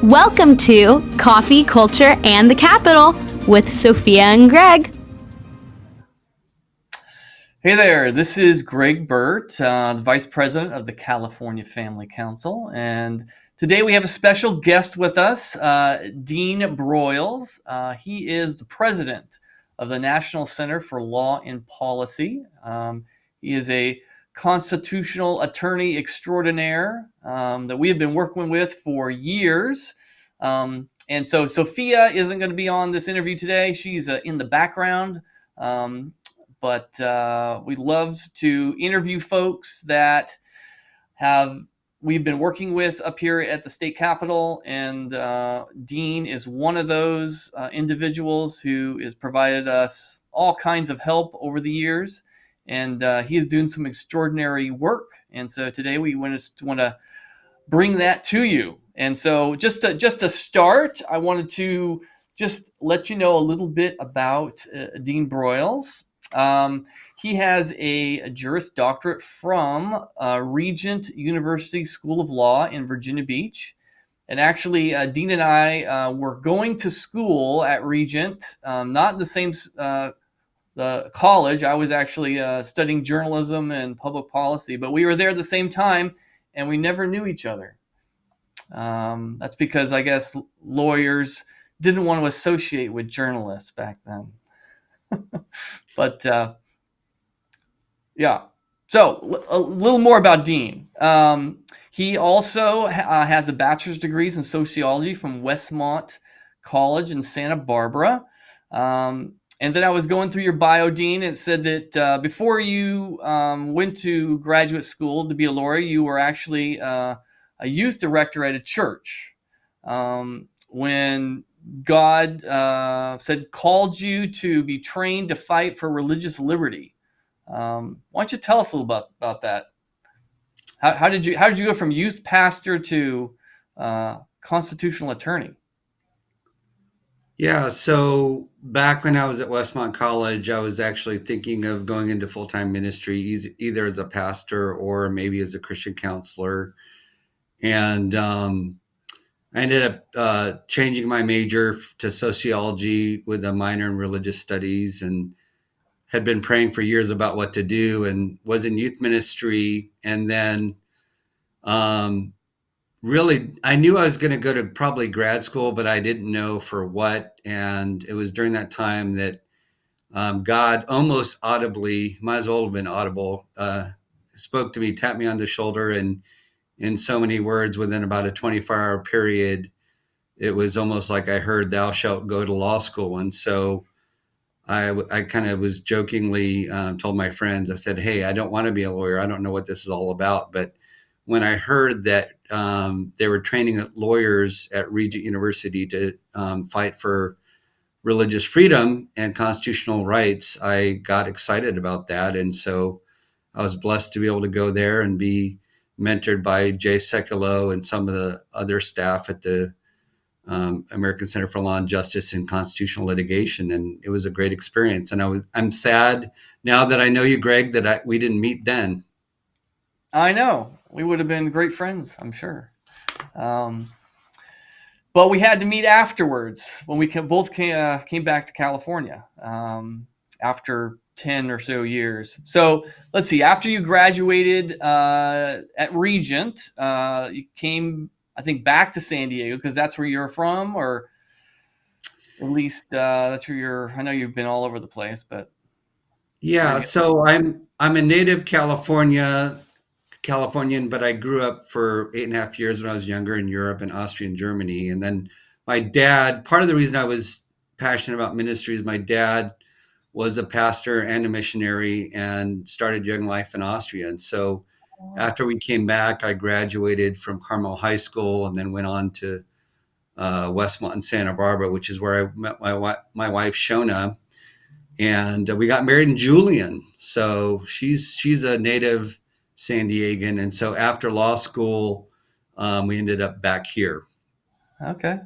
Welcome to Coffee, Culture, and the Capital with Sophia and Greg. Hey there, this is Greg Burt, the Vice President of the California Family Council, and today we have a special guest with us, Dean Broyles. He is the President of the National Center for Law and Policy. He is a constitutional attorney extraordinaire that we have been working with for years. And so Sophia isn't going to be on this interview today. She's in the background. But we love to interview folks that we've been working with up here at the state capitol, and Dean is one of those individuals who has provided us all kinds of help over the years, and he is doing some extraordinary work. And so today we want to bring that to you. And so just to start, I wanted to just let you know a little bit about Dean Broyles. He has a Juris Doctorate from Regent University School of Law in Virginia Beach. And actually, Dean and I were going to school at Regent, not in the same the college. I was actually studying journalism and public policy, but we were there at the same time, and we never knew each other. That's because I guess lawyers didn't want to associate with journalists back then. But yeah, so a little more about Dean. He also has a bachelor's degree in sociology from Westmont College in Santa Barbara. And then I was going through your bio, Dean, and it said that before you went to graduate school to be a lawyer, you were actually a youth director at a church. When God called you to be trained to fight for religious liberty. Why don't you tell us a little about that? How did you go from youth pastor to constitutional attorney? Yeah, so back when I was at Westmont College, I was actually thinking of going into full-time ministry, either as a pastor or maybe as a Christian counselor. And I ended up changing my major to sociology with a minor in religious studies, and had been praying for years about what to do, and was in youth ministry. And then really, I knew I was going to go to probably grad school, but I didn't know for what. And it was during that time that God almost audibly, might as well have been audible, spoke to me, tapped me on the shoulder, and in so many words within about a 24-hour period, it was almost like I heard, "Thou shalt go to law school." And so I kind of was jokingly told my friends, I said, "Hey, I don't want to be a lawyer. I don't know what this is all about." But when I heard that they were training lawyers at Regent University to fight for religious freedom and constitutional rights, I got excited about that. And so I was blessed to be able to go there and be mentored by Jay Sekulow and some of the other staff at the American Center for Law and Justice and Constitutional Litigation. And it was a great experience. And I'm sad now that I know you, Greg, that we didn't meet then. I know. We would have been great friends, I'm sure. But we had to meet afterwards when we both came back to California after 10 or so years. So let's see, after you graduated at Regent, you came, I think, back to San Diego because that's where you're from, or at least that's where I know you've been all over the place, but. Yeah, so I'm a native Californian, but I grew up for 8.5 years when I was younger in Europe and Austria and Germany. And then my dad, part of the reason I was passionate about ministry is my dad was a pastor and a missionary and started Young Life in Austria. And so after we came back, I graduated from Carmel High School and then went on to Westmont in Santa Barbara, which is where I met my wife, Shona. And we got married in Julian. So she's a native San Diegan. And so after law school, we ended up back here. Okay,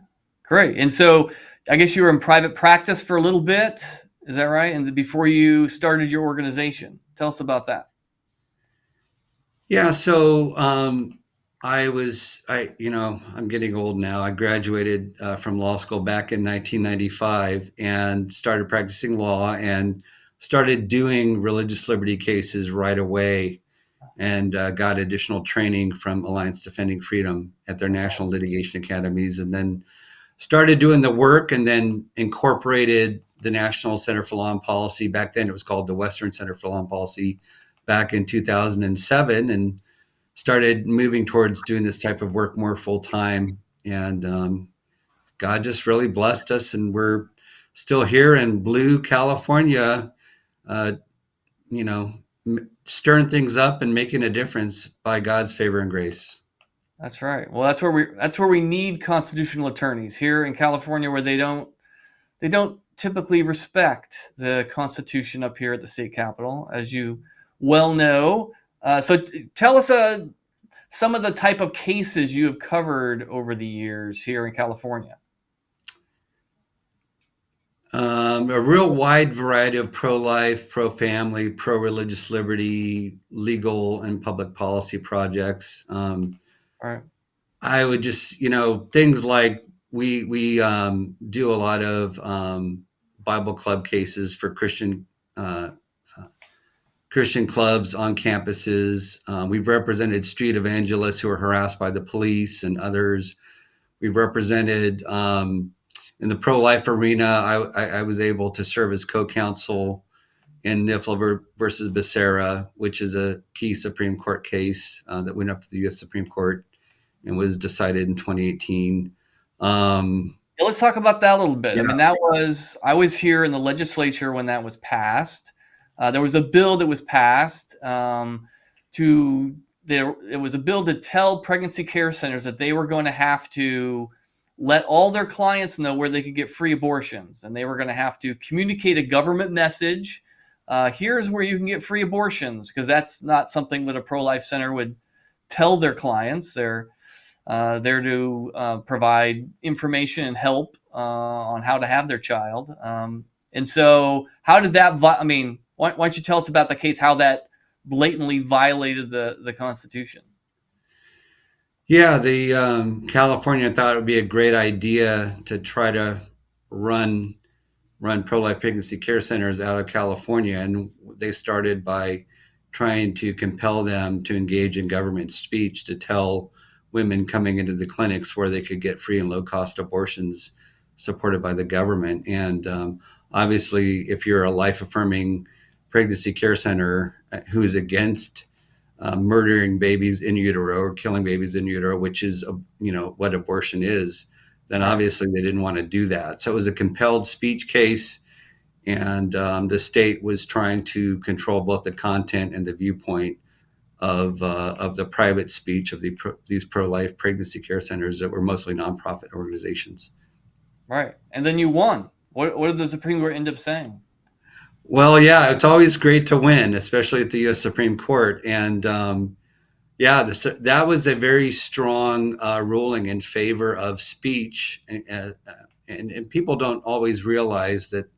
great. And so I guess you were in private practice for a little bit. Is that right? And before you started your organization, tell us about that. Yeah. So I'm getting old now. I graduated from law school back in 1995 and started practicing law and started doing religious liberty cases right away, and got additional training from Alliance Defending Freedom at their national litigation academies, and then started doing the work, and then incorporated the National Center for Law and Policy. Back then it was called the Western Center for Law and Policy back in 2007, and started moving towards doing this type of work more full time. And God just really blessed us, and we're still here in blue California, uh, you know, stirring things up and making a difference by God's favor and grace. That's right. Well, that's where we need constitutional attorneys here in California, where they don't typically respect the Constitution up here at the state capitol, as you well know. Tell us some of the type of cases you have covered over the years here in California. A real wide variety of pro-life, pro-family, pro-religious liberty, legal and public policy projects. All right. I would just, things like we do a lot of Bible club cases for Christian clubs on campuses. We've represented street evangelists who are harassed by the police and others. We've represented in the pro-life arena. I was able to serve as co-counsel in Niffler versus Becerra, which is a key Supreme Court case that went up to the U.S. Supreme Court and was decided in 2018. Let's talk about that a little bit. Yeah. I mean, I was here in the legislature when that was passed. There was a bill that was passed it was a bill to tell pregnancy care centers that they were going to have to let all their clients know where they could get free abortions, and they were going to have to communicate a government message. Here's where you can get free abortions, because that's not something that a pro-life center would tell their clients. They're there to provide information and help on how to have their child. And so how did that, why don't you tell us about the case, how that blatantly violated the Constitution? Yeah, the California thought it would be a great idea to try to run pro-life pregnancy care centers out of California, and they started by trying to compel them to engage in government speech to tell women coming into the clinics where they could get free and low-cost abortions supported by the government. And obviously, if you're a life-affirming pregnancy care center who's against murdering babies in utero or killing babies in utero, which is what abortion is, then obviously they didn't want to do that. So it was a compelled speech case, and the state was trying to control both the content and the viewpoint of the private speech of these pro-life pregnancy care centers that were mostly nonprofit organizations. Right, and then you won. What did the Supreme Court end up saying? Well, yeah, it's always great to win, especially at the U.S. Supreme Court. And that was a very strong ruling in favor of speech. And people don't always realize that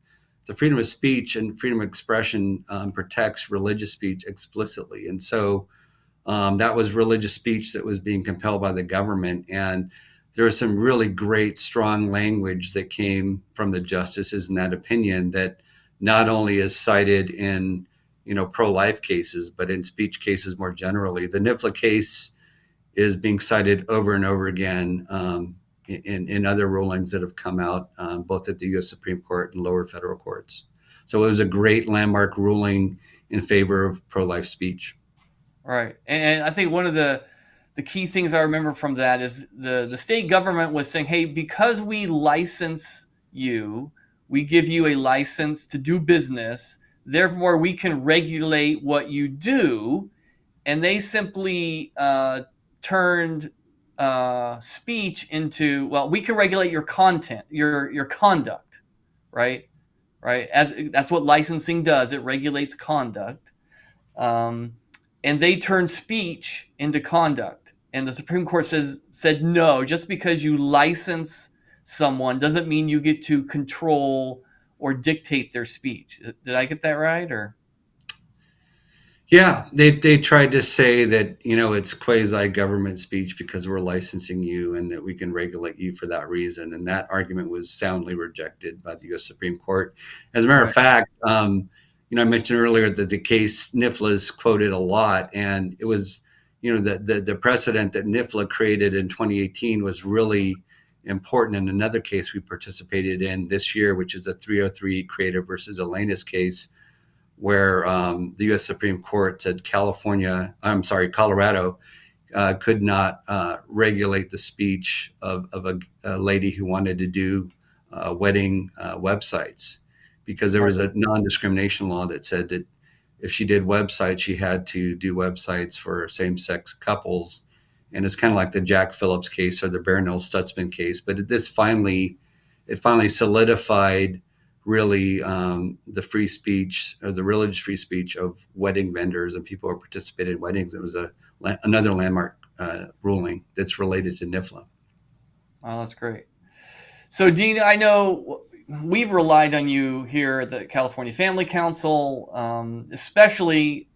the freedom of speech and freedom of expression protects religious speech explicitly. And so that was religious speech that was being compelled by the government. And there was some really great, strong language that came from the justices in that opinion that not only is cited in, pro-life cases, but in speech cases more generally. The Niffler case is being cited over and over again in other rulings that have come out, both at the U.S. Supreme Court and lower federal courts. So it was a great landmark ruling in favor of pro-life speech. Right, and I think one of the key things I remember from that is the state government was saying, hey, because we license you, we give you a license to do business, therefore we can regulate what you do. And they simply turned speech into, well, we can regulate your content, your conduct, right? As that's what licensing does. It regulates conduct. And they turned speech into conduct. And the Supreme Court said no, just because you license someone doesn't mean you get to control or dictate their speech. Did I get that right? Or Yeah, they tried to say that, it's quasi government speech because we're licensing you and that we can regulate you for that reason. And that argument was soundly rejected by the U.S. Supreme Court. As a matter of Right. fact, I mentioned earlier that the case NIFLA is quoted a lot, and it was, the precedent that NIFLA created in 2018 was really important in another case we participated in this year, which is the 303 Creative versus Elena's case, where the U.S. Supreme Court said Colorado could not regulate the speech of a lady who wanted to do wedding websites, because there was a non-discrimination law that said that if she did websites, she had to do websites for same-sex couples. And it's kind of like the Jack Phillips case or the Barronelle Stutzman case. But it finally solidified really the free speech, or the religious free speech of wedding vendors and people who participated in weddings. It was another landmark ruling that's related to NIFLA. Oh, that's great. So, Dean, I know we've relied on you here at the California Family Council, especially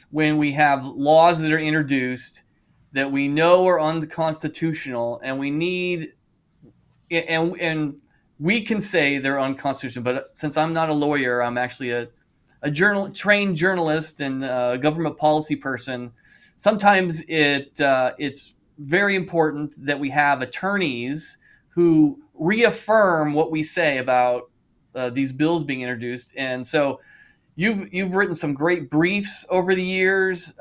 when we have laws that are introduced that we know are unconstitutional, and and we can say they're unconstitutional. But since I'm not a lawyer, I'm actually a trained journalist and a government policy person. Sometimes it's very important that we have attorneys who reaffirm what we say about these bills being introduced. And so you've written some great briefs over the years,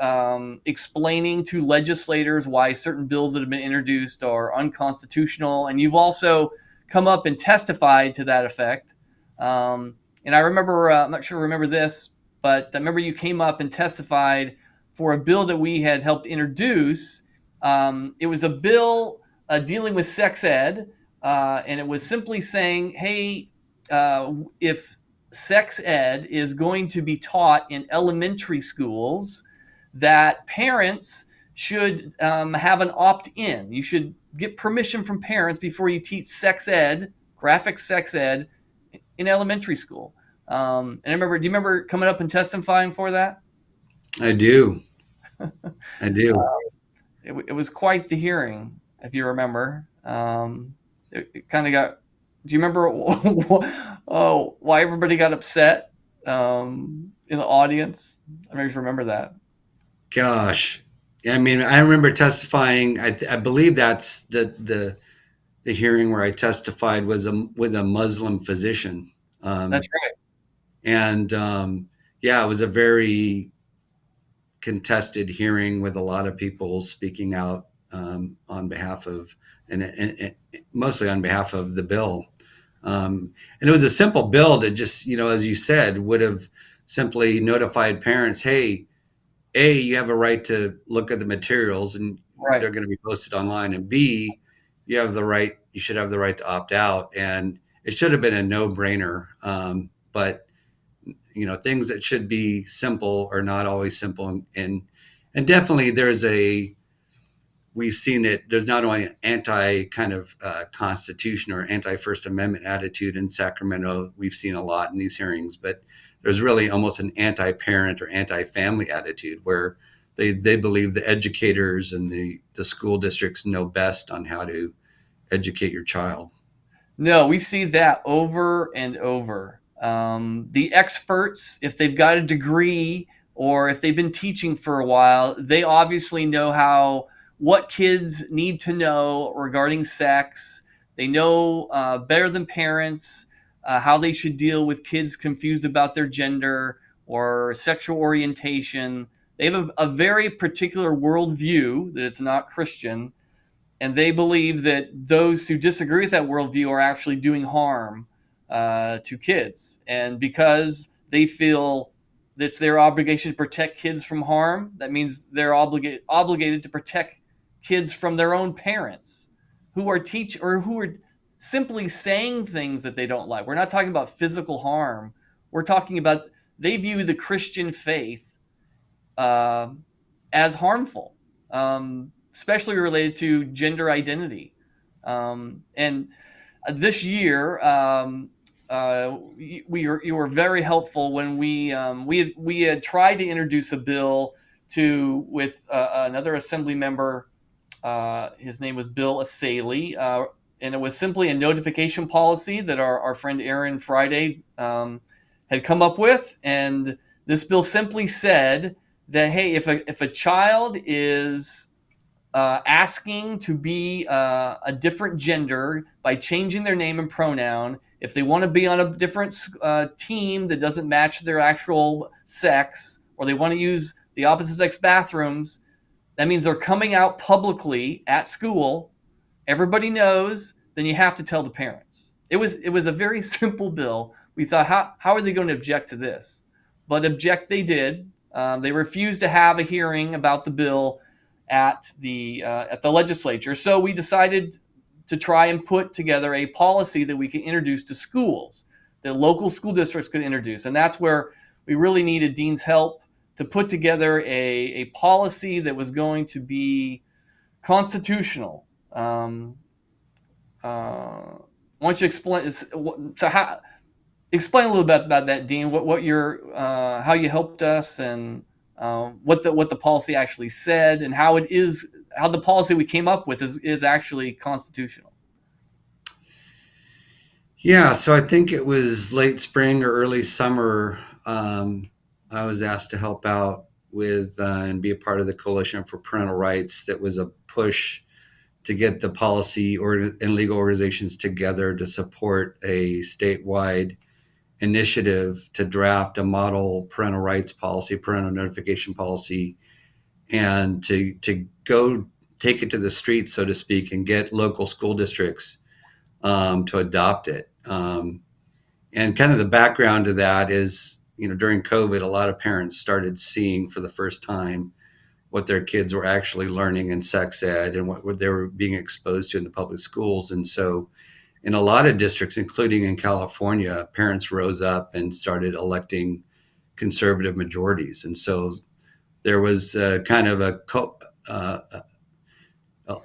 explaining to legislators why certain bills that have been introduced are unconstitutional, and you've also come up and testified to that effect. And I remember, I'm not sure you remember this, but I remember you came up and testified for a bill that we had helped introduce. It was a bill dealing with sex ed, and it was simply saying, hey, if sex ed is going to be taught in elementary schools, that parents should have an opt-in. You should get permission from parents before you teach sex ed, graphic sex ed, in elementary school. And do you remember coming up and testifying for that? I do. I do. It was quite the hearing, if you remember. It kind of got. Do you remember why everybody got upset in the audience? I don't know if you remember that. Gosh, I mean, I remember testifying. I believe that's the hearing where I testified was with a Muslim physician. That's right. And yeah, it was a very contested hearing with a lot of people speaking out on behalf of, and mostly on behalf of the bill. And it was a simple bill that just, as you said, would have simply notified parents, hey, A, you have a right to look at the materials and Right. they're going to be posted online. And B, you should have the right to opt out. And it should have been a no-brainer. But things that should be simple are not always simple. And definitely we've seen it. There's not only an anti kind of constitution or anti-First Amendment attitude in Sacramento. We've seen a lot in these hearings, but there's really almost an anti-parent or anti-family attitude where they believe the educators and the school districts know best on how to educate your child. No, we see that over and over. The experts, if they've got a degree or if they've been teaching for a while, they obviously know what kids need to know regarding sex. They know better than parents how they should deal with kids confused about their gender or sexual orientation. They have a very particular worldview that it's not Christian, and they believe that those who disagree with that worldview are actually doing harm to kids. And because they feel that it's their obligation to protect kids from harm, that means they're obligated to protect kids from their own parents who are who are simply saying things that they don't like. We're not talking about physical harm. We're talking about they view the Christian faith as harmful, especially related to gender identity. And this year, you were very helpful when we had tried to introduce a bill with another assembly member. His name was Bill Asaley, and it was simply a notification policy that our friend Aaron Friday had come up with. And this bill simply said that, hey, if a child is asking to be a different gender by changing their name and pronoun, if they want to be on a different team that doesn't match their actual sex, or they want to use the opposite sex bathrooms, that means they're coming out publicly at school. Everybody knows. Then you have to tell the parents. It was a very simple bill. We thought, how are they going to object to this? But object they did. They refused to have a hearing about the bill at the legislature. So we decided to try and put together a policy that we could introduce to schools, that local school districts could introduce, and that's where we really needed Dean's help to put together a policy that was going to be constitutional. Why don't you explain? Explain a little bit about that, Dean? What your how you helped us, and what the policy actually said, and how the policy we came up with is actually constitutional. Yeah, so I think it was late spring or early summer. I was asked to help out with and be a part of the Coalition for Parental Rights. That was a push to get the policy and legal organizations together to support a statewide initiative to draft a model parental rights policy, parental notification policy, and to go take it to the streets, so to speak, and get local school districts to adopt it. And kind of the background to that is, during COVID, a lot of parents started seeing for the first time what their kids were actually learning in sex ed and what they were being exposed to in the public schools. And so in a lot of districts, including in California, parents rose up and started electing conservative majorities. And so there was kind of a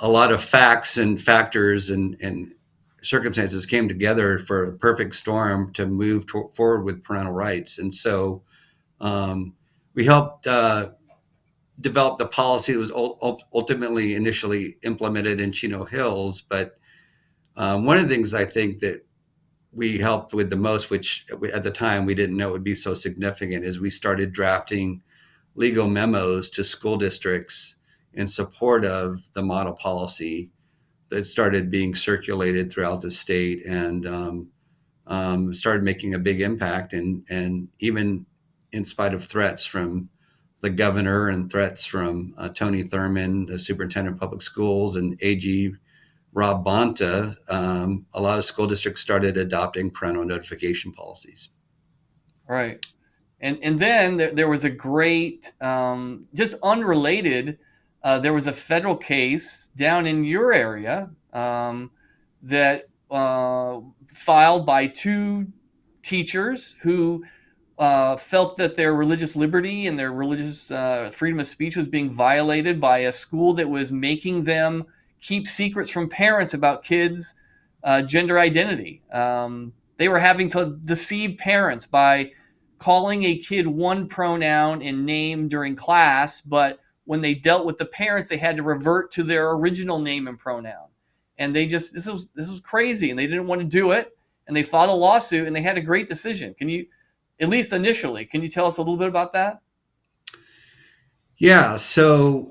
lot of facts and factors and circumstances came together for a perfect storm to move forward with parental rights. And so we helped develop the policy that was ultimately initially implemented in Chino Hills. But one of the things I think that we helped with the most, which at the time we didn't know would be so significant, is we started drafting legal memos to school districts in support of the model policy that started being circulated throughout the state, and started making a big impact. And even in spite of threats from the governor and threats from Tony Thurmond, the superintendent of public schools, and AG Rob Bonta, a lot of school districts started adopting parental notification policies. Right. And then there was a great, just unrelated, there was a federal case down in your area that filed by two teachers who felt that their religious liberty and their religious freedom of speech was being violated by a school that was making them keep secrets from parents about kids' gender identity. They were having to deceive parents by calling a kid one pronoun and name during class, but when they dealt with the parents, they had to revert to their original name and pronoun. And this was crazy, and they didn't want to do it, and they filed a lawsuit, and they had a great decision. Can you, at least initially, can you tell us a little bit about that? Yeah, so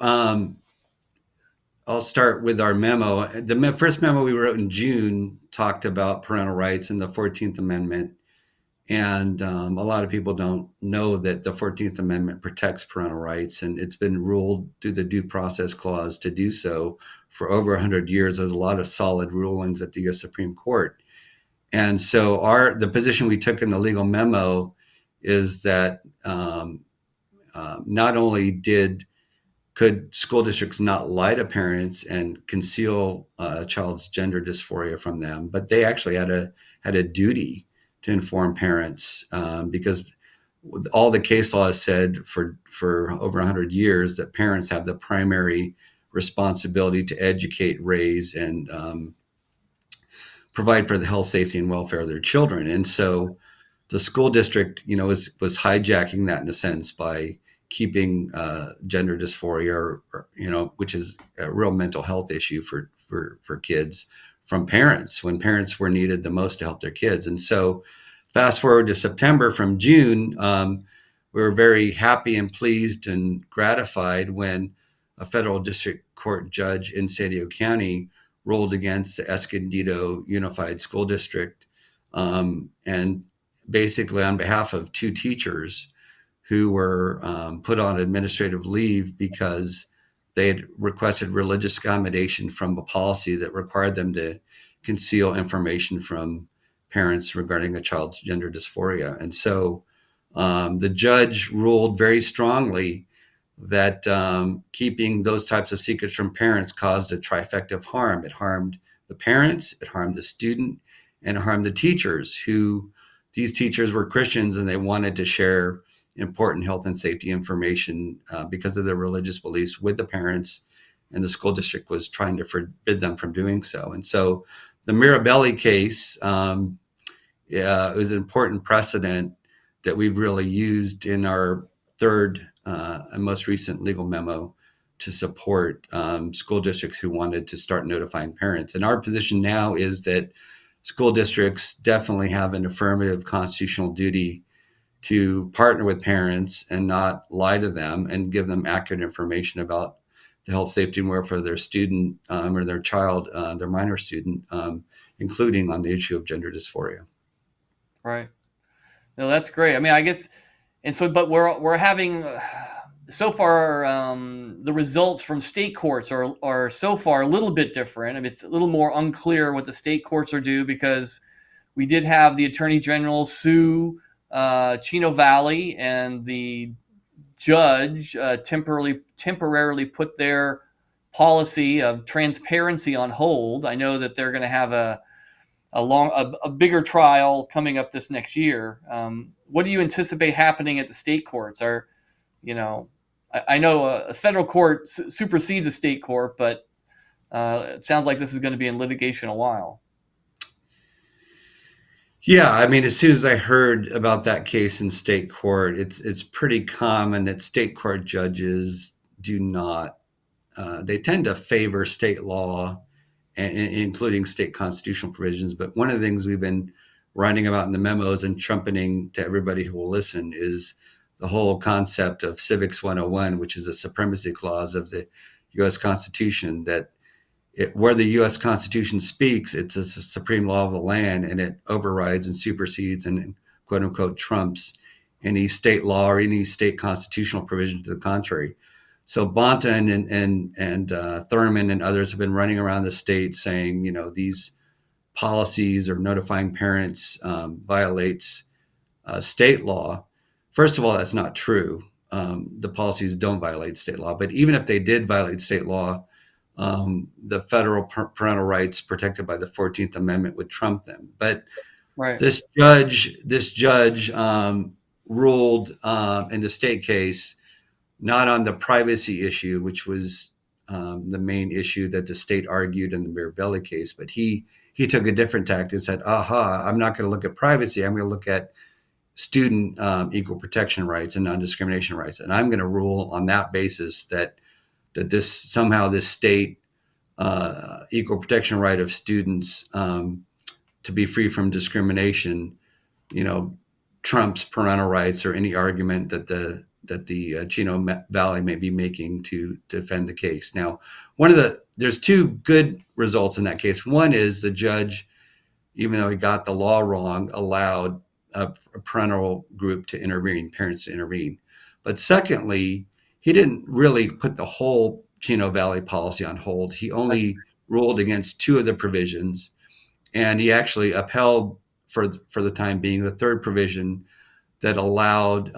I'll start with our memo. The first memo we wrote in June talked about parental rights and the 14th Amendment. And a lot of people don't know that the 14th Amendment protects parental rights, and it's been ruled through the Due Process Clause to do so for over 100 years. There's a lot of solid rulings at the U.S. Supreme Court. And so the position we took in the legal memo is that not only could school districts not lie to parents and conceal a child's gender dysphoria from them, but they actually had a duty to inform parents, because all the case law has said for over 100 years that parents have the primary responsibility to educate, raise, and provide for the health, safety, and welfare of their children. And so the school district, was hijacking that in a sense by keeping gender dysphoria, which is a real mental health issue for kids, from parents when parents were needed the most to help their kids. And so fast forward to September, from June, we were very happy and pleased and gratified when a federal district court judge in San Diego County ruled against the Escondido Unified School District, and basically on behalf of two teachers who were put on administrative leave because they had requested religious accommodation from a policy that required them to conceal information from parents regarding a child's gender dysphoria. And so the judge ruled very strongly that keeping those types of secrets from parents caused a trifecta of harm. It harmed the parents, it harmed the student, and it harmed the teachers, who these teachers were Christians and they wanted to share important health and safety information because of their religious beliefs with the parents, and the school district was trying to forbid them from doing so. And so the Mirabelli case is an important precedent that we've really used in our third and most recent legal memo to support school districts who wanted to start notifying parents. And our position now is that school districts definitely have an affirmative constitutional duty to partner with parents and not lie to them, and give them accurate information about the health, safety, and welfare of their student or their child, their minor student, including on the issue of gender dysphoria. Right. No, that's great. I mean, I guess, and so, but we're having so far the results from state courts are so far a little bit different. I mean, it's a little more unclear what the state courts are due, because we did have the Attorney General sue Chino Valley, and the judge temporarily put their policy of transparency on hold. I know that they're going to have a bigger trial coming up this next year. What do you anticipate happening at the state courts? I know a federal court supersedes a state court, but it sounds like this is going to be in litigation a while. Yeah, I mean, as soon as I heard about that case in state court, it's pretty common that state court judges do not. They tend to favor state law, including state constitutional provisions. But one of the things we've been writing about in the memos and trumpeting to everybody who will listen is the whole concept of Civics 101, which is a supremacy clause of the U.S. Constitution, that where the U.S. Constitution speaks, it's a supreme law of the land, and it overrides and supersedes and quote unquote trumps any state law or any state constitutional provision to the contrary. So Bonta and Thurman and others have been running around the state saying, these policies or notifying parents violates state law. First of all, that's not true. The policies don't violate state law, but even if they did violate state law, the federal parental rights protected by the 14th Amendment would trump them. But right. This judge ruled in the state case not on the privacy issue, which was the main issue that the state argued in the Mirabelli case, but he took a different tack and said, I'm not going to look at privacy. I'm going to look at student equal protection rights and non-discrimination rights. And I'm going to rule on that basis that this state equal protection right of students to be free from discrimination, trumps parental rights or any argument that the Chino Valley may be making to defend the case. Now, there's two good results in that case. One is the judge, even though he got the law wrong, allowed a parental group to intervene, parents to intervene. But secondly, he didn't really put the whole Chino Valley policy on hold. He only ruled against two of the provisions, and he actually upheld for the time being the third provision that allowed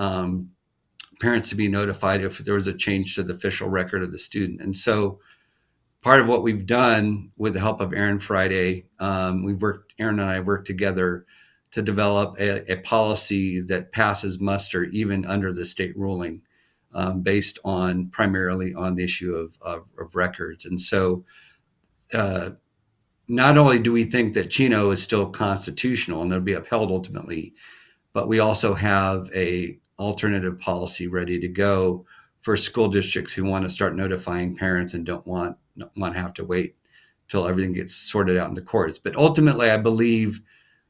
parents to be notified if there was a change to the official record of the student. And so part of what we've done with the help of Aaron Friday, Aaron and I worked together to develop a policy that passes muster even under the state ruling, based primarily on the issue of records. And so not only do we think that Chino is still constitutional and it'll be upheld ultimately, but we also have a alternative policy ready to go for school districts who want to start notifying parents and don't want to have to wait till everything gets sorted out in the courts. But ultimately, I believe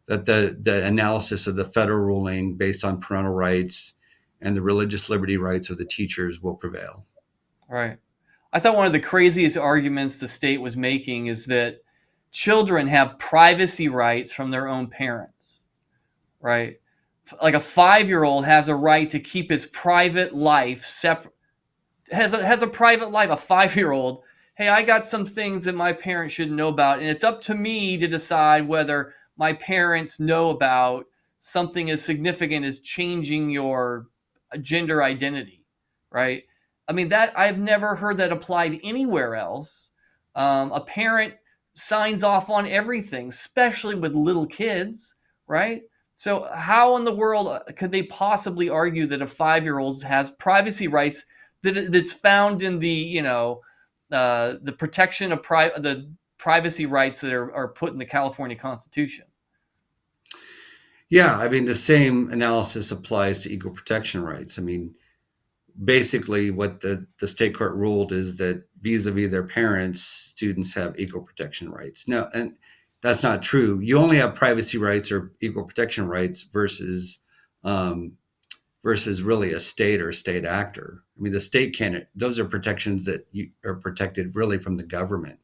that the analysis of the federal ruling based on parental rights and the religious liberty rights of the teachers will prevail. Right. I thought one of the craziest arguments the state was making is that children have privacy rights from their own parents, right? Like a 5-year-old has a right to keep his private life separate, has a private life. A 5-year-old, hey, I got some things that my parents should know about, and it's up to me to decide whether my parents know about something as significant as changing your gender identity, right? I mean, that I've never heard that applied anywhere else. A parent signs off on everything, especially with little kids, right? So how in the world could they possibly argue that a 5-year-old has privacy rights that's found in the protection of the privacy rights that are put in the California Constitution? Yeah, I mean, the same analysis applies to equal protection rights. I mean, basically what the state court ruled is that vis-a-vis their parents, students have equal protection rights. No, and that's not true. You only have privacy rights or equal protection rights versus really a state or state actor. I mean, the state can't, those are protections that you are protected really from the government,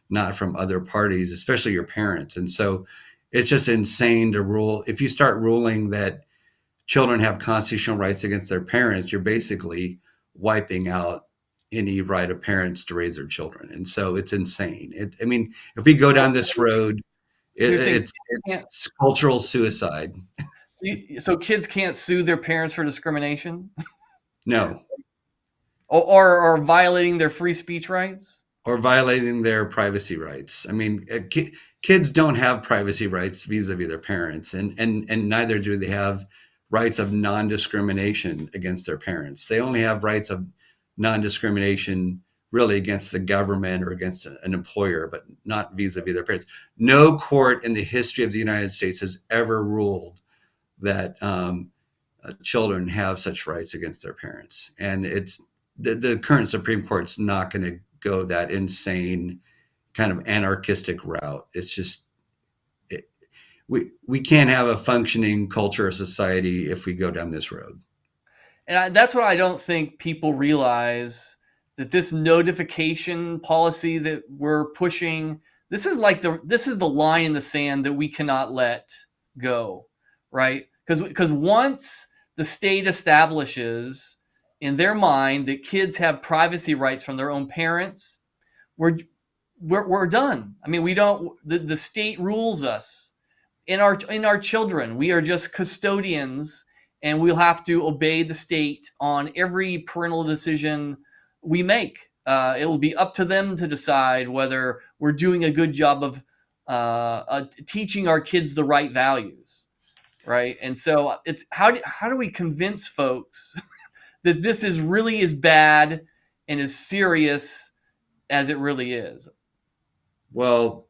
not from other parties, especially your parents. And so it's just insane to rule. If you start ruling that children have constitutional rights against their parents, you're basically wiping out any right of parents to raise their children. And so it's insane. I mean, if we go down this road, So you're saying it's cultural suicide. so kids can't sue their parents for discrimination No, or violating their free speech rights? or violating their privacy rights. I mean, kids don't have privacy rights vis-a-vis their parents, and neither do they have rights of non-discrimination against their parents. They only have rights of non-discrimination really against the government or against an employer, but not vis-a-vis their parents. No court in the history of the United States has ever ruled that children have such rights against their parents, and it's the current Supreme Court's not going to go that insane kind of anarchistic route. It's just we can't have a functioning culture or society if we go down this road. And that's what I don't think people realize, that this notification policy that we're pushing, this is the line in the sand that we cannot let go, right? Because once the state establishes in their mind that kids have privacy rights from their own parents, we're done. I mean, we don't. The state rules us in our children. We are just custodians, and we'll have to obey the state on every parental decision we make. It will be up to them to decide whether we're doing a good job of teaching our kids the right values, right? And so it's how do we convince folks that this is really as bad and as serious as it really is? Well,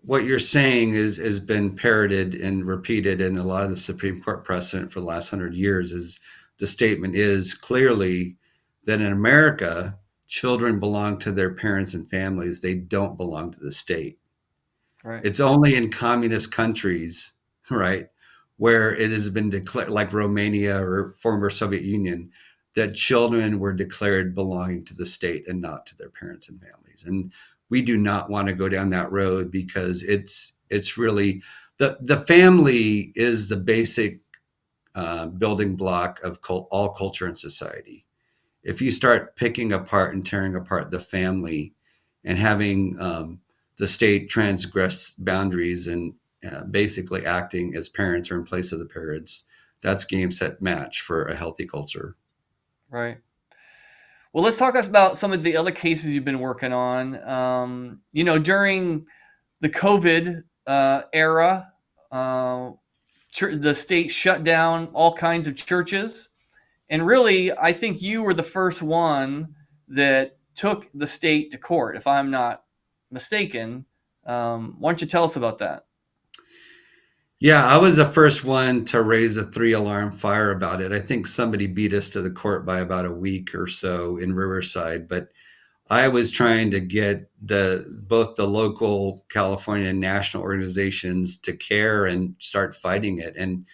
what you're saying has been parroted and repeated in a lot of the Supreme Court precedent for the last 100 years. Is the statement is clearly that in America, children belong to their parents and families. They don't belong to the state. Right. It's only in communist countries, right, where it has been declared, like Romania or former Soviet Union, that children were declared belonging to the state and not to their parents and families. And we do not want to go down that road, because it's really the family is the basic building block of all culture and society. If you start picking apart and tearing apart the family and having the state transgress boundaries and basically acting as parents or in place of the parents, that's game, set, match for a healthy culture. Right. Well, let's talk about some of the other cases you've been working on. During the COVID era, the state shut down all kinds of churches. And really, I think you were the first one that took the state to court, if I'm not mistaken. Why don't you tell us about that? Yeah, I was the first one to raise a 3 alarm fire about it. I think somebody beat us to the court by about a week or so in Riverside, but I was trying to get both the local California and national organizations to care and start fighting it. And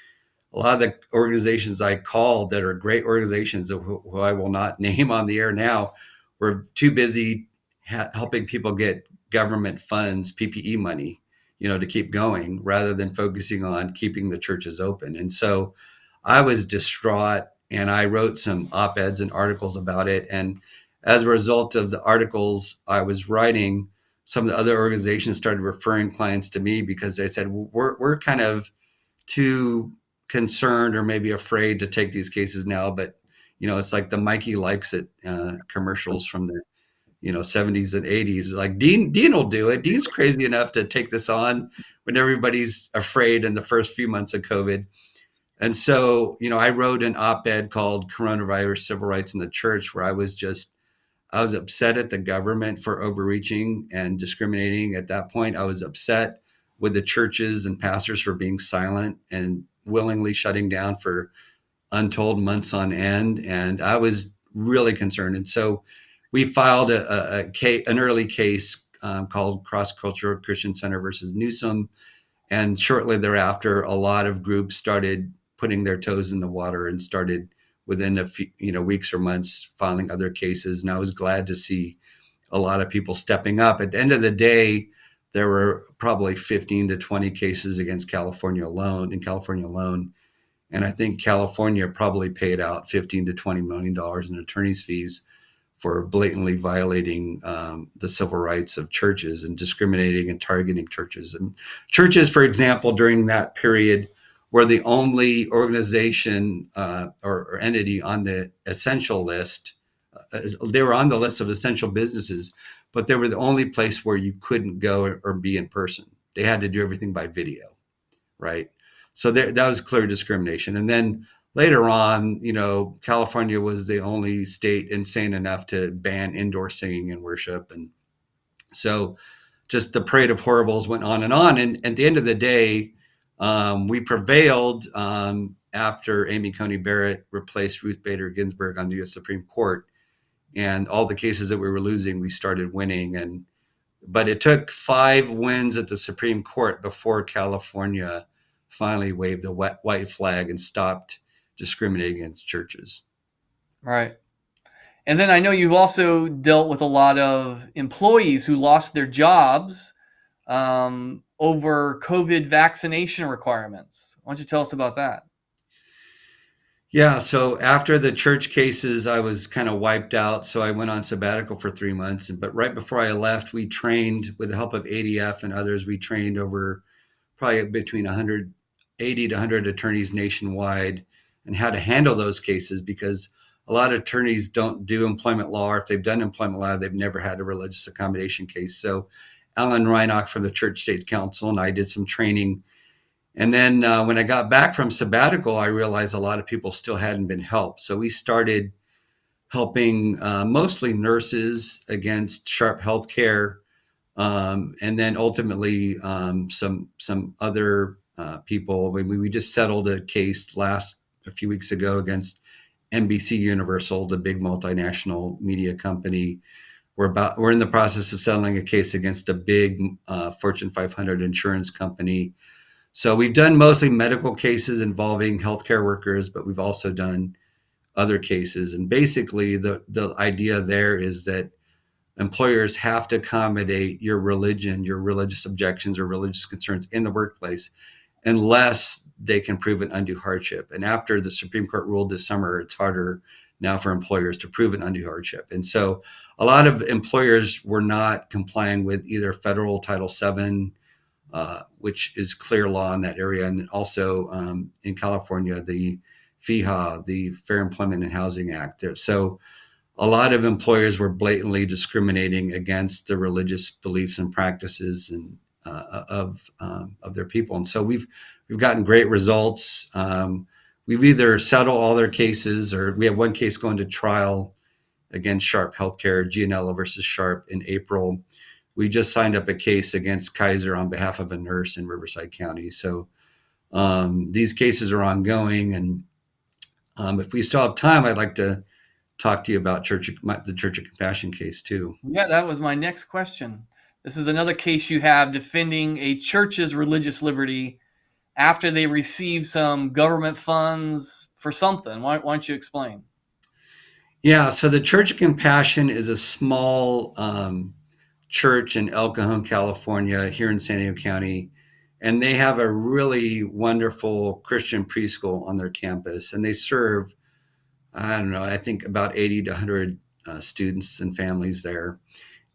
a lot of the organizations I called that are great organizations who I will not name on the air now were too busy helping people get government funds, PPE money, to keep going rather than focusing on keeping the churches open. And so I was distraught, and I wrote some op-eds and articles about it. And as a result of the articles I was writing, some of the other organizations started referring clients to me because they said, well, we're kind of too concerned or maybe afraid to take these cases now. But, it's like the Mikey Likes It commercials from the 70s and 80s. Like Dean will do it. Dean's crazy enough to take this on when everybody's afraid in the first few months of COVID. And so, I wrote an op-ed called Coronavirus Civil Rights in the Church, where I was upset at the government for overreaching and discriminating. At that point, I was upset with the churches and pastors for being silent and willingly shutting down for untold months on end. And I was really concerned. And so we filed an early case called Cross Cultural Christian Center versus Newsom. And shortly thereafter, a lot of groups started putting their toes in the water and started within a few weeks or months filing other cases. And I was glad to see a lot of people stepping up. At the end of the day, there were probably 15 to 20 cases against California alone. And I think California probably paid out $15 to $20 million in attorney's fees for blatantly violating the civil rights of churches and discriminating and targeting churches. And churches, for example, during that period, were the only organization or entity on the essential list. They were on the list of essential businesses, but they were the only place where you couldn't go or be in person. They had to do everything by video, right? So that was clear discrimination. And then later on, California was the only state insane enough to ban indoor singing and worship. And so just the parade of horribles went on. And at the end of the day, we prevailed after Amy Coney Barrett replaced Ruth Bader Ginsburg on the U.S. Supreme Court. And all the cases that we were losing, we started winning. But it took 5 wins at the Supreme Court before California finally waved the white flag and stopped discriminating against churches. Right. And then I know you've also dealt with a lot of employees who lost their jobs over COVID vaccination requirements. Why don't you tell us about that? Yeah, so after the church cases, I was kind of wiped out. So I went on sabbatical for 3 months. But right before I left, we trained with the help of ADF and others. We trained over probably between 180 to 100 attorneys nationwide and how to handle those cases, because a lot of attorneys don't do employment law, or if they've done employment law, they've never had a religious accommodation case. So Alan Reinach from the Church State Council and I did some training. And then when I got back from sabbatical, I realized a lot of people still hadn't been helped. So we started helping mostly nurses against sharp healthcare, and then ultimately some other people. We just settled a case a few weeks ago against NBC Universal, the big multinational media company. We're in the process of settling a case against a big Fortune 500 insurance company. So we've done mostly medical cases involving healthcare workers, but we've also done other cases. And basically the idea there is that employers have to accommodate your religion, your religious objections or religious concerns in the workplace, unless they can prove an undue hardship. And after the Supreme Court ruled this summer, it's harder now for employers to prove an undue hardship. And so a lot of employers were not complying with either federal Title VII, which is clear law in that area, and also in California, the FEHA, the Fair Employment and Housing Act. So a lot of employers were blatantly discriminating against the religious beliefs and practices and of their people. And so we've gotten great results. We've either settled all their cases, or we have one case going to trial against Sharp Healthcare, Gianello versus Sharp, in April. we just signed up a case against Kaiser on behalf of a nurse in Riverside County. So these cases are ongoing, and if we still have time, I'd like to talk to you about the Church of Compassion case too. Yeah, that was my next question. This is another case you have defending a church's religious liberty after they receive some government funds for something. Why don't you explain? Yeah, so the Church of Compassion is a small church in El Cajon, California, here in San Diego County. And they have a really wonderful Christian preschool on their campus. And they serve, I don't know, I think about 80 to 100 students and families there.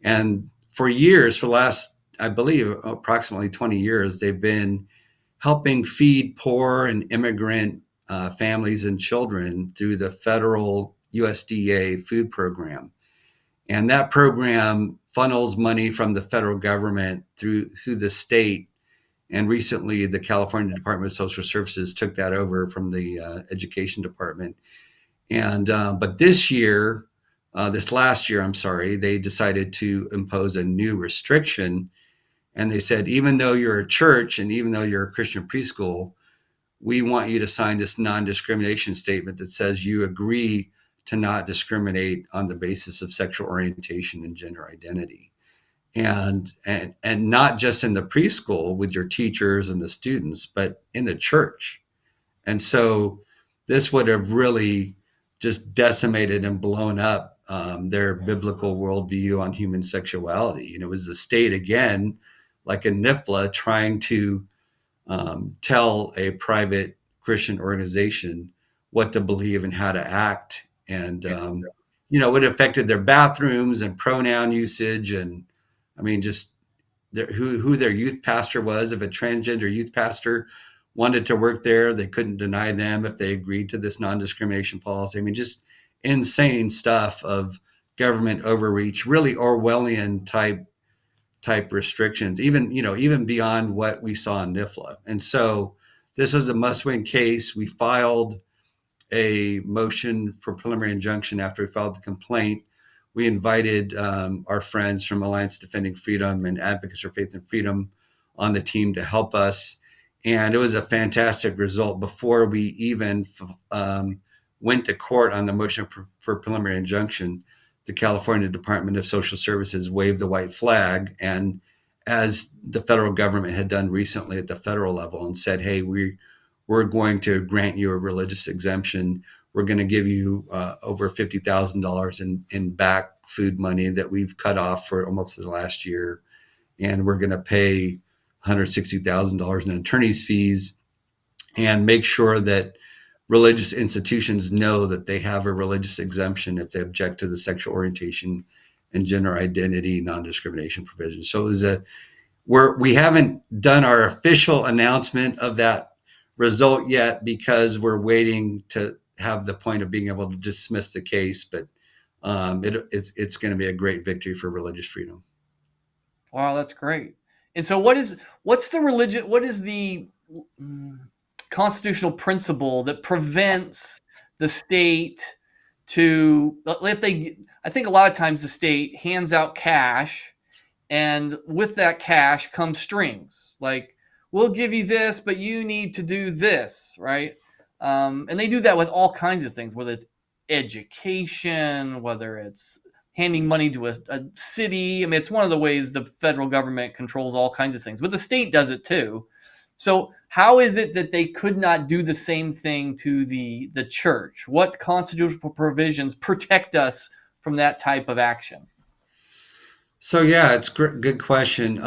And for years, for the last, I believe, approximately 20 years, they've been helping feed poor and immigrant families and children through the federal USDA food program. And that program funnels money from the federal government through the state. And recently, the California Department of Social Services took that over from the Education Department. And but this last year, I'm sorry, they decided to impose a new restriction. And they said, even though you're a church and even though you're a Christian preschool, we want you to sign this non-discrimination statement that says you agree to not discriminate on the basis of sexual orientation and gender identity. And not just in the preschool with your teachers and the students, but in the church. And so this would have really just decimated and blown up their biblical worldview on human sexuality. And it was the state, again, like in NIFLA, trying to tell a private Christian organization what to believe and how to act. And, it affected their bathrooms and pronoun usage. And I mean, just who their youth pastor was. If a transgender youth pastor wanted to work there, they couldn't deny them if they agreed to this non-discrimination policy. I mean, just insane stuff of government overreach, really Orwellian type restrictions, even beyond what we saw in NIFLA. And so this was a must-win case. We filed a motion for preliminary injunction after we filed the complaint. We invited our friends from Alliance Defending Freedom and Advocates for Faith and Freedom on the team to help us. And it was a fantastic result. Before we even went to court on the motion for preliminary injunction, the California Department of Social Services waved the white flag, and as the federal government had done recently at the federal level, and said, hey, we're going to grant you a religious exemption. We're going to give you over $50,000 in back food money that we've cut off for almost the last year. And we're going to pay $160,000 in attorney's fees and make sure that religious institutions know that they have a religious exemption if they object to the sexual orientation and gender identity non-discrimination provision. So it was we haven't done our official announcement of that result yet because we're waiting to have the point of being able to dismiss the case, but it's going to be a great victory for religious freedom. Wow, that's great. And so what is the constitutional principle that prevents the state I think a lot of times the state hands out cash, and with that cash comes strings. Like, we'll give you this, but you need to do this, right? And they do that with all kinds of things, whether it's education, whether it's handing money to a city. I mean, it's one of the ways the federal government controls all kinds of things, but the state does it too. So how is it that they could not do the same thing to the church? What constitutional provisions protect us from that type of action? So yeah, it's good question.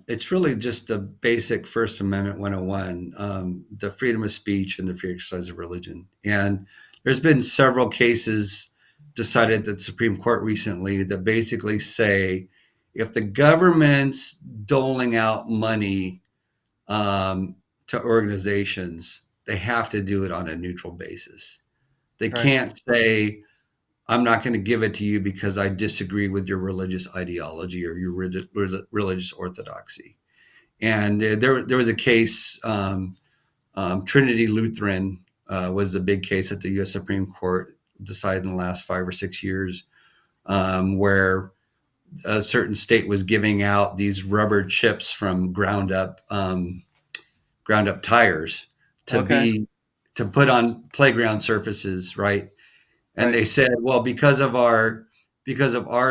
It's really just the basic First Amendment 101, the freedom of speech and the free exercise of religion. And there's been several cases decided at the Supreme Court recently that basically say if the government's doling out money to organizations, they have to do it on a neutral basis. They can't say, I'm not going to give it to you because I disagree with your religious ideology or your religious orthodoxy. And there was a case, Trinity Lutheran was a big case at the U.S. Supreme Court, decided in the last 5 or 6 years, where a certain state was giving out these rubber chips from ground up tires to Okay. be to put on playground surfaces, right? And Right. they said, well, because of our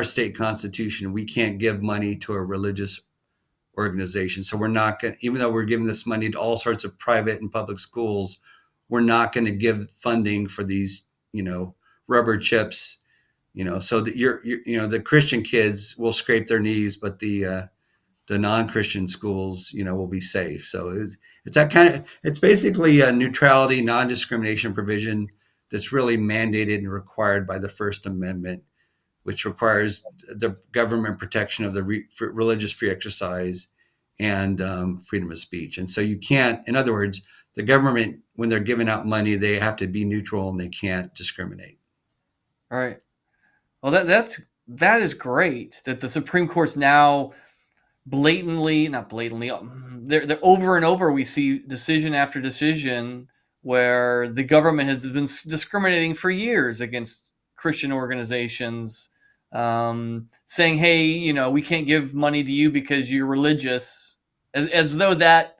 state constitution, we can't give money to a religious organization. So we're not going to, even though we're giving this money to all sorts of private and public schools, we're not going to give funding for these, rubber chips, so that the Christian kids will scrape their knees, but the non-Christian schools, will be safe. So it's that it's basically a neutrality, non-discrimination provision that's really mandated and required by the First Amendment, which requires the government protection of the religious free exercise and freedom of speech. And so you can't, in other words, the government, when they're giving out money, they have to be neutral and they can't discriminate. All right. Well, that is great that the Supreme Court's now not blatantly, they're over and over. We see decision after decision where the government has been discriminating for years against Christian organizations, saying, "Hey, we can't give money to you because you're religious," as though that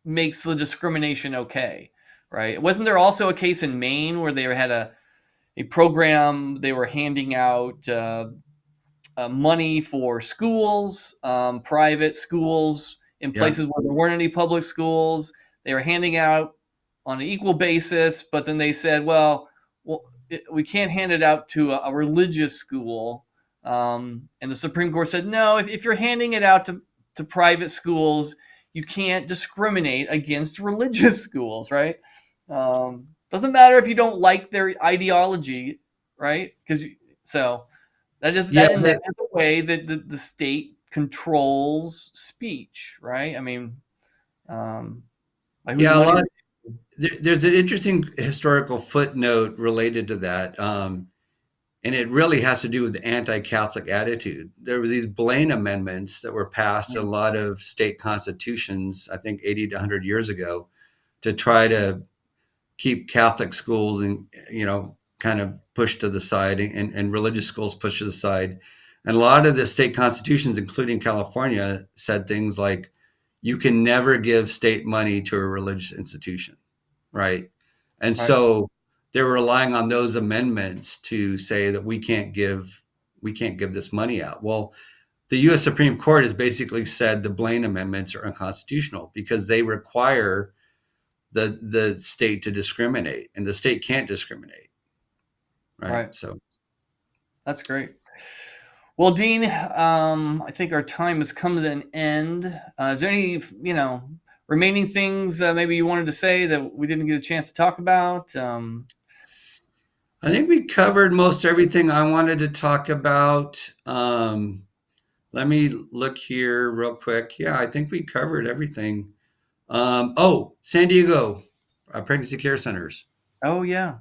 makes the discrimination okay, right? Wasn't there also a case in Maine where they had a program, they were handing out money for schools, private schools in Yeah. places where there weren't any public schools. They were handing out on an equal basis, but then they said, well, we can't hand it out to a religious school. And the Supreme Court said, no, if you're handing it out to private schools, you can't discriminate against religious schools, right? Doesn't matter if you don't like their ideology, right? So that is Yeah. that is a way that the state controls speech, right? I mean, by whose Yeah. money? There's an interesting historical footnote related to that. And it really has to do with the anti-Catholic attitude. There was these Blaine amendments that were passed in a lot of state constitutions, I think 80 to 100 years ago, to try to keep Catholic schools and, kind of pushed to the side and religious schools pushed to the side. And a lot of the state constitutions, including California, said things like, you can never give state money to a religious institution, right? And Right, so they're relying on those amendments to say that we can't give this money out. Well, the U.S. Supreme Court has basically said the Blaine amendments are unconstitutional because they require the state to discriminate, and the state can't discriminate, right? right. So That's great. Well, Dean, I think our time has come to an end. Is there any, remaining things maybe you wanted to say that we didn't get a chance to talk about? I think we covered most everything I wanted to talk about. Let me look here real quick. Yeah, I think we covered everything. San Diego pregnancy care centers. Oh, yeah.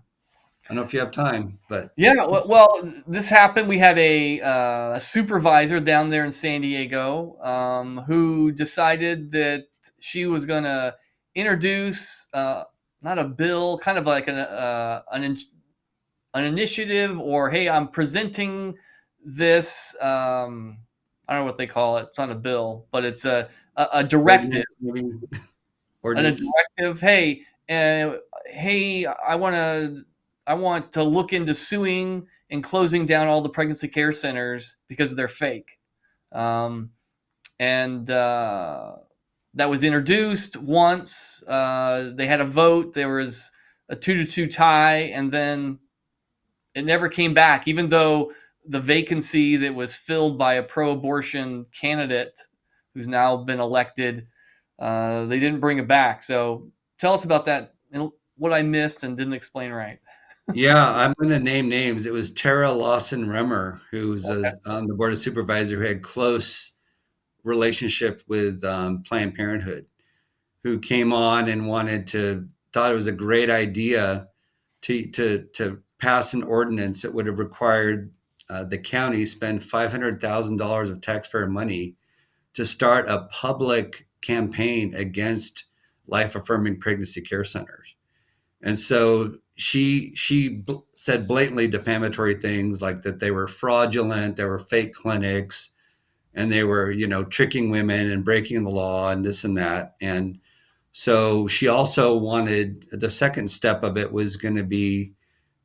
I don't know if you have time, but Yeah, well, this happened. We had a supervisor down there in San Diego who decided that she was going to introduce not a bill, kind of like an initiative, or hey, I'm presenting this. I don't know what they call it. It's not a bill, but it's a directive. And a Ordinance. directive. Hey, I want to look into suing and closing down all the pregnancy care centers because they're fake. And that was introduced once. They had a vote. There was a 2-2 tie, and then it never came back, even though the vacancy that was filled by a pro-abortion candidate who's now been elected, they didn't bring it back. So tell us about that and what I missed and didn't explain right. Yeah, I'm going to name names. It was Tara Lawson Remmer, who was on the board of supervisor, who had close relationship with Planned Parenthood, who came on and thought it was a great idea to pass an ordinance that would have required the county spend $500,000 of taxpayer money to start a public campaign against life-affirming pregnancy care centers. And so said blatantly defamatory things like that they were fraudulent, they were fake clinics, and they were, tricking women and breaking the law and this and that. And so she also wanted, the second step of it was going to be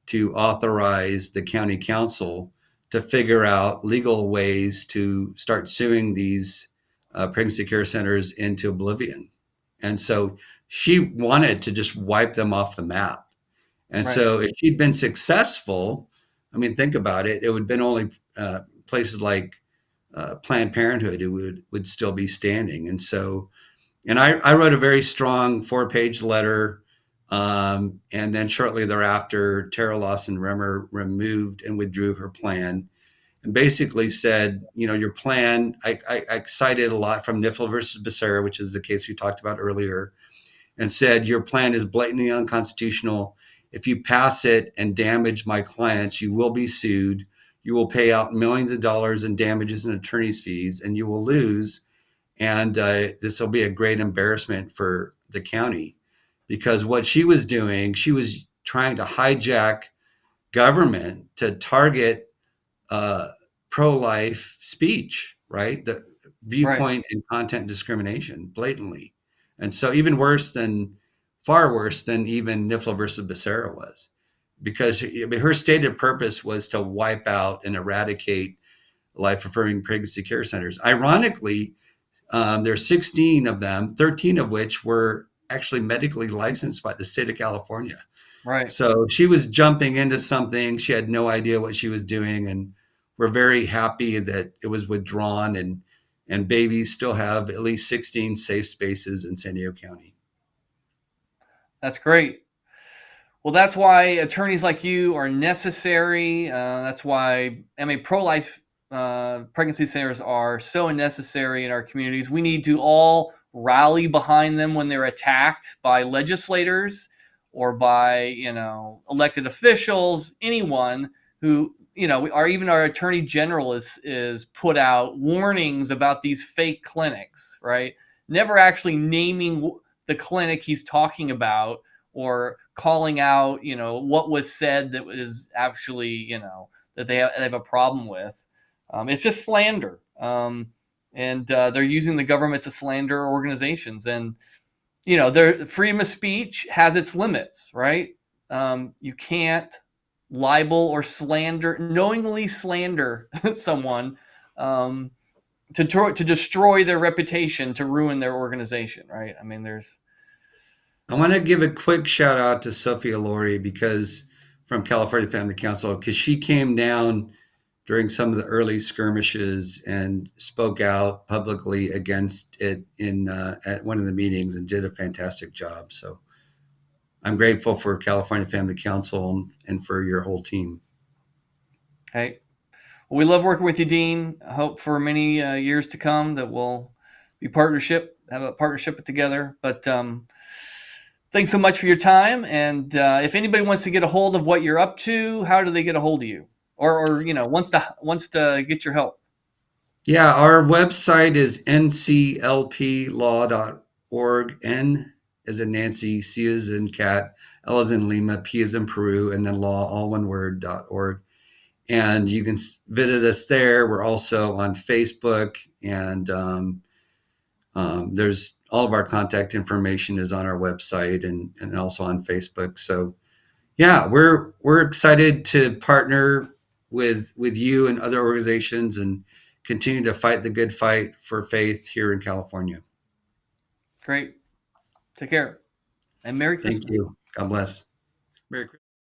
to authorize the county council to figure out legal ways to start suing these pregnancy care centers into oblivion. And so she wanted to just wipe them off the map. And Right. so if she'd been successful, I mean, think about it, it would have been only places like Planned Parenthood who would still be standing. And so, and I wrote a very strong 4-page letter. And then shortly thereafter, Tara Lawson Remmer removed and withdrew her plan and basically said, your plan, I cited a lot from Niffle versus Becerra, which is the case we talked about earlier, and said, your plan is blatantly unconstitutional. If you pass it and damage my clients, you will be sued. You will pay out millions of dollars in damages and attorney's fees, and you will lose. And this will be a great embarrassment for the county, because what she was doing, she was trying to hijack government to target pro-life speech, right? The viewpoint and content discrimination blatantly. And so far worse than even Niffle versus Becerra was, because her stated purpose was to wipe out and eradicate life-affirming pregnancy care centers. Ironically, there's 16 of them, 13 of which were actually medically licensed by the state of California. Right. So she was jumping into something. She had no idea what she was doing. And we're very happy that it was withdrawn, and babies still have at least 16 safe spaces in San Diego County. That's great. Well, that's why attorneys like you are necessary. That's why pro-life pregnancy centers are so necessary in our communities. We need to all rally behind them when they're attacked by legislators or by, elected officials, anyone who, even our attorney general is put out warnings about these fake clinics, right? Never actually naming the clinic he's talking about or calling out, what was said that was actually, that they have a problem with. It's just slander. And they're using the government to slander organizations. And, their freedom of speech has its limits, right? You can't libel or knowingly slander someone to destroy their reputation, to ruin their organization, right? I mean, I want to give a quick shout out to Sophia Laurie from California Family Council, because she came down during some of the early skirmishes and spoke out publicly against it at one of the meetings and did a fantastic job. So I'm grateful for California Family Council and for your whole team. Hey, well, we love working with you, Dean. I hope for many years to come that we'll have a partnership together. But thanks so much for your time. And if anybody wants to get a hold of what you're up to, how do they get a hold of you? Or wants to get your help? Yeah, our website is nclplaw.org. N as in Nancy, C as in cat, L as in Lima, P as in Peru, and then law, all one word, .org. And you can visit us there. We're also on Facebook, and there's all of our contact information is on our website and also on Facebook. So yeah, we're excited to partner with you and other organizations and continue to fight the good fight for faith here in California. Great. Take care. And Merry Christmas. Thank you. God bless. Merry Christmas.